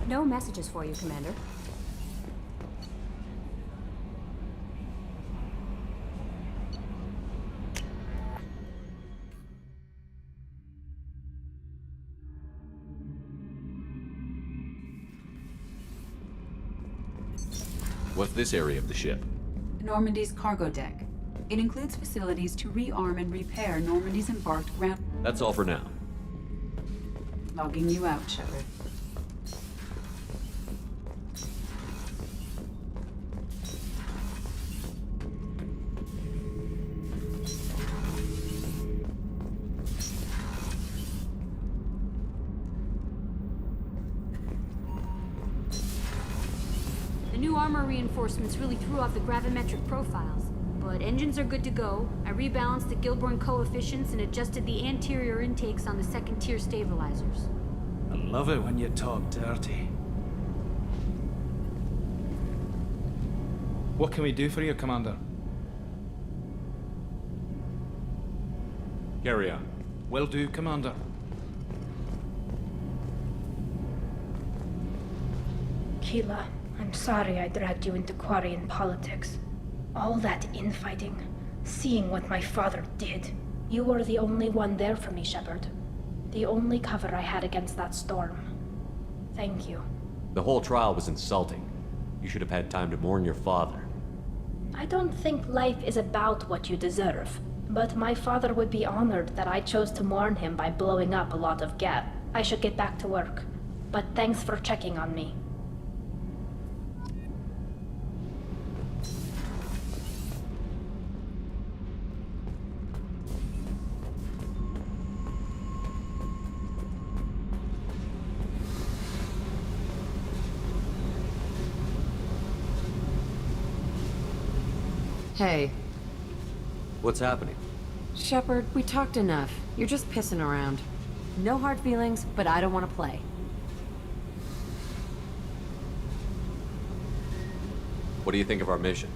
No messages for you, Commander. What's this area of the ship? Normandy's cargo deck. It includes facilities to rearm and repair Normandy's embarked ground. That's all for now. Logging you out, Shepard. The new armor reinforcements really threw off the gravimetric profiles, but engines are good to go. I rebalanced the Gilborn coefficients and adjusted the anterior intakes on the second-tier stabilizers. I love it when you talk dirty. What can we do for you, Commander? Carry on. Will do, Commander. Keela, I'm sorry I dragged you into Quarian politics. All that infighting, seeing what my father did. You were the only one there for me, Shepard. The only cover I had against that storm. Thank you. The whole trial was insulting. You should have had time to mourn your father. I don't think life is about what you deserve, but my father would be honored that I chose to mourn him by blowing up a lot of gas. I should get back to work, but thanks for checking on me. Hey. What's happening? Shepard, we talked enough. You're just pissing around. No hard feelings, but I don't want to play. What do you think of our mission?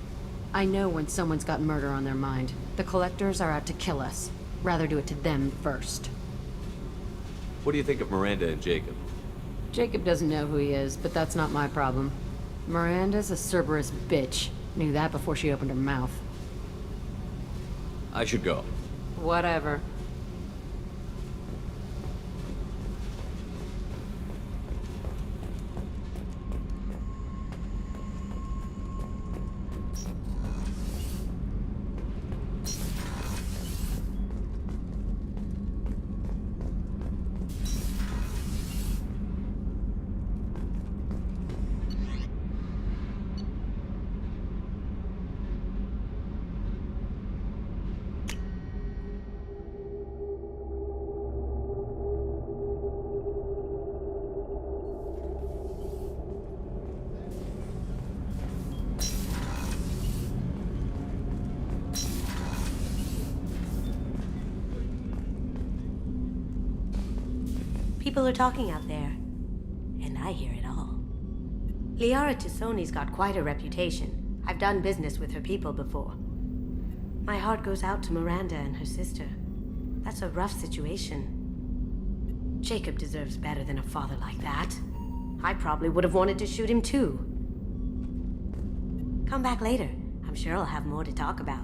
I know when someone's got murder on their mind. The Collectors are out to kill us. Rather do it to them first. What do you think of Miranda and Jacob? Jacob doesn't know who he is, but that's not my problem. Miranda's a Cerberus bitch. Knew that before she opened her mouth. I should go. Whatever. People are talking out there, and I hear it all. Liara Tassoni's got quite a reputation. I've done business with her people before. My heart goes out to Miranda and her sister. That's a rough situation. Jacob deserves better than a father like that. I probably would have wanted to shoot him too. Come back later. I'm sure I'll have more to talk about.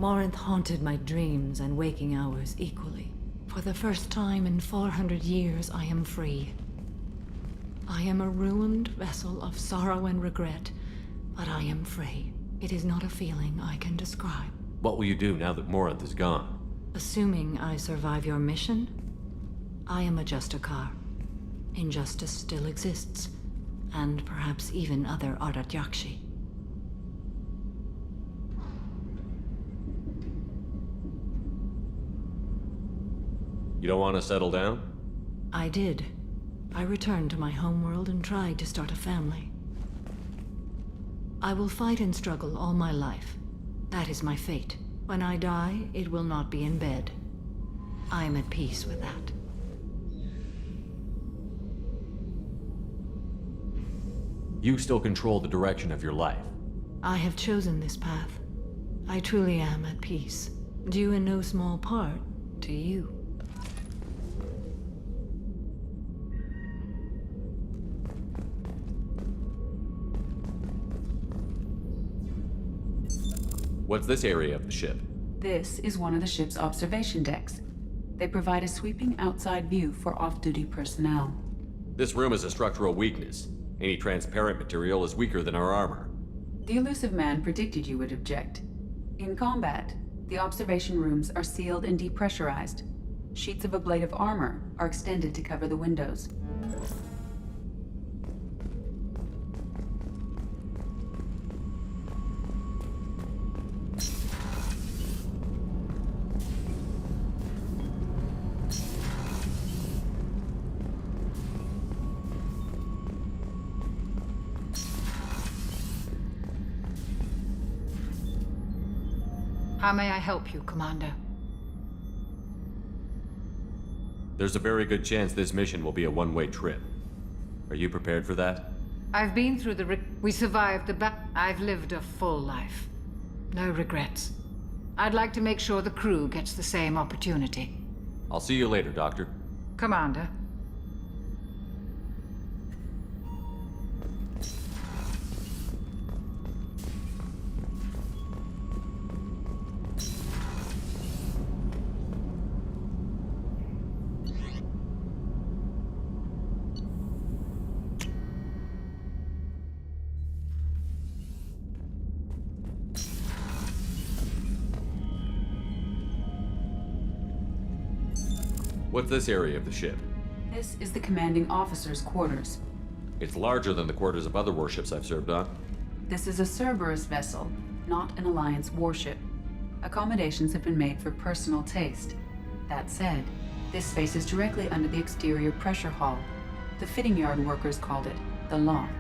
Morinth haunted my dreams and waking hours equally. For the first time in 400 years, I am free. I am a ruined vessel of sorrow and regret, but I am free. It is not a feeling I can describe. What will you do now that Morinth is gone? Assuming I survive your mission, I am a Justikar. Injustice still exists, and perhaps even other Ardat Yakshi. You don't want to settle down? I did. I returned to my homeworld and tried to start a family. I will fight and struggle all my life. That is my fate. When I die, it will not be in bed. I am at peace with that. You still control the direction of your life. I have chosen this path. I truly am at peace, due in no small part to you. What's this area of the ship? This is one of the ship's observation decks. They provide a sweeping outside view for off-duty personnel. This room is a structural weakness. Any transparent material is weaker than our armor. The elusive man predicted you would object. In combat, the observation rooms are sealed and depressurized. Sheets of ablative armor are extended to cover the windows. How may I help you, Commander? There's a very good chance this mission will be a one-way trip. Are you prepared for that? I've been through we survived the I've lived a full life. No regrets. I'd like to make sure the crew gets the same opportunity. I'll see you later, Doctor. Commander. What's this area of the ship? This is the commanding officer's quarters. It's larger than the quarters of other warships I've served on. This is a Cerberus vessel, not an Alliance warship. Accommodations have been made for personal taste. That said, this space is directly under the exterior pressure hull. The fitting yard workers called it the loft.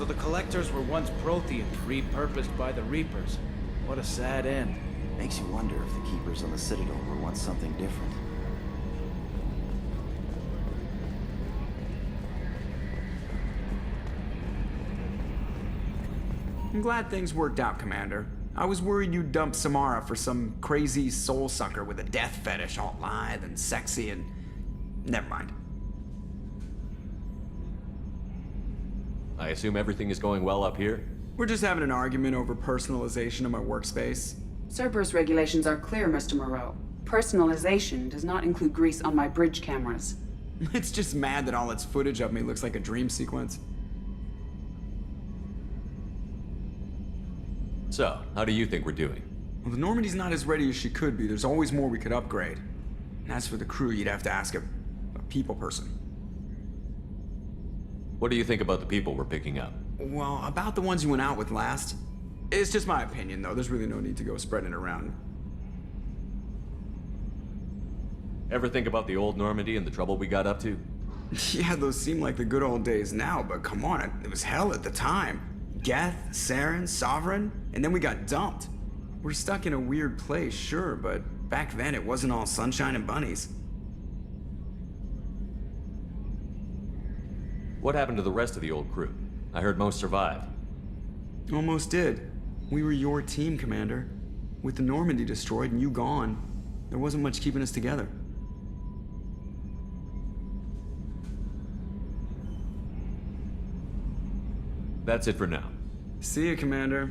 So the collectors were once Protheans, repurposed by the Reapers. What a sad end. Makes you wonder if the keepers on the Citadel were once something different. I'm glad things worked out, Commander. I was worried you'd dump Samara for some crazy soul sucker with a death fetish, all lithe and sexy and... Never mind. I assume everything is going well up here? We're just having an argument over personalization of my workspace. Cerberus regulations are clear, Mr. Moreau. Personalization does not include grease on my bridge cameras. It's just mad that all its footage of me looks like a dream sequence. So, how do you think we're doing? Well, the Normandy's not as ready as she could be. There's always more we could upgrade. And as for the crew, you'd have to ask a people person. What do you think about the people we're picking up? Well, about the ones you went out with last. It's just my opinion, though. There's really no need to go spreading it around. Ever think about the old Normandy and the trouble we got up to? Yeah, those seem like the good old days now, but come on, it was hell at the time. Geth, Saren, Sovereign, and then we got dumped. We're stuck in a weird place, sure, but back then it wasn't all sunshine and bunnies. What happened to the rest of the old crew? I heard most survived. Almost did. We were your team, Commander. With the Normandy destroyed and you gone, there wasn't much keeping us together. That's it for now. See you, Commander.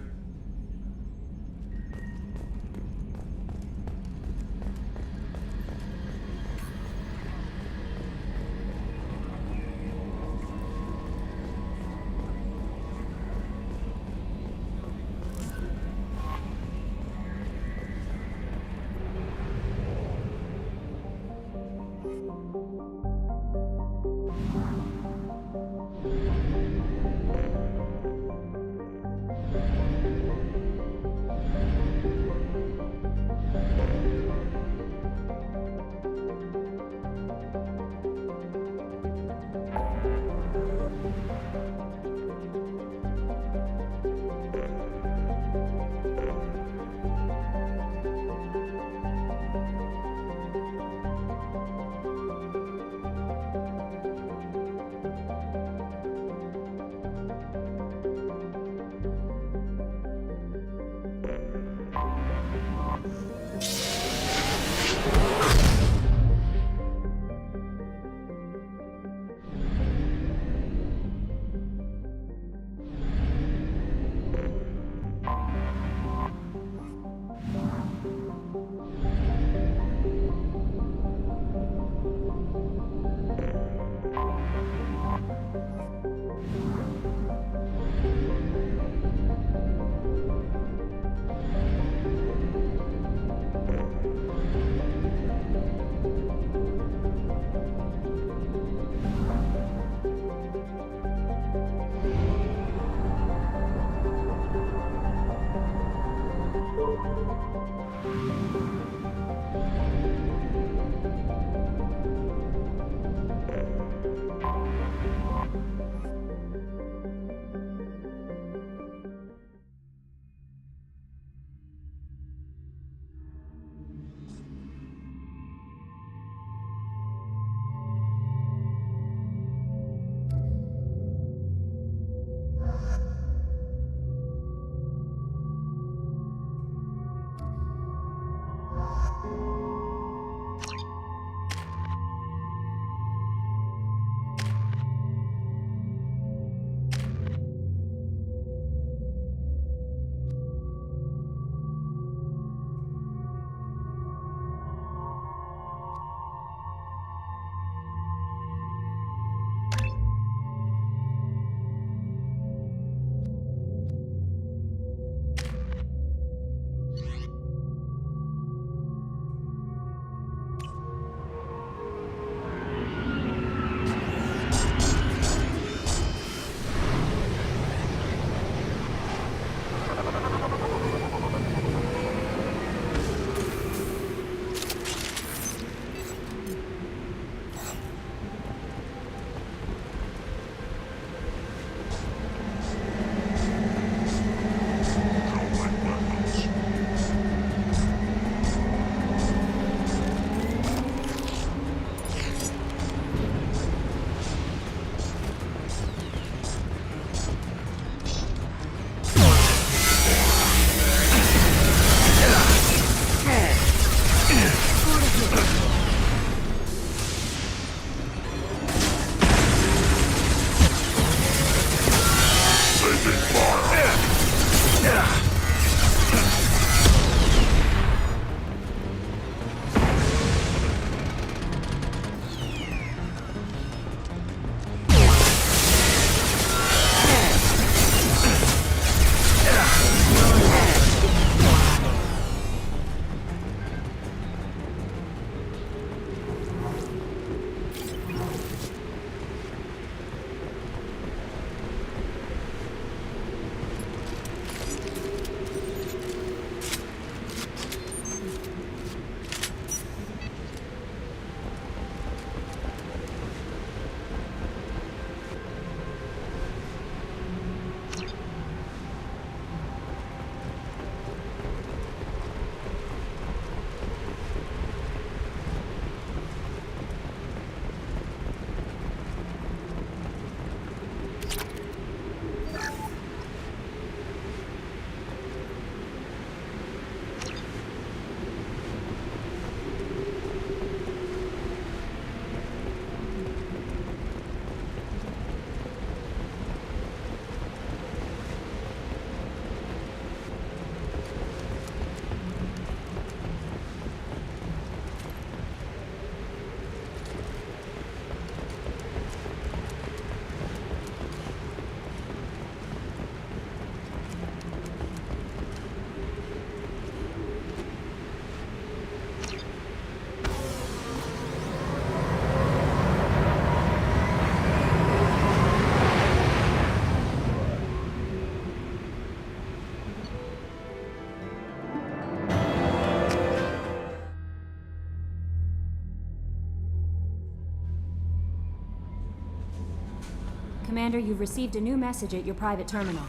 Commander, you've received a new message at your private terminal.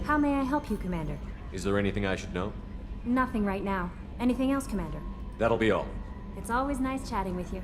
How may I help you, Commander? Is there anything I should know? Nothing right now. Anything else, Commander? That'll be all. It's always nice chatting with you.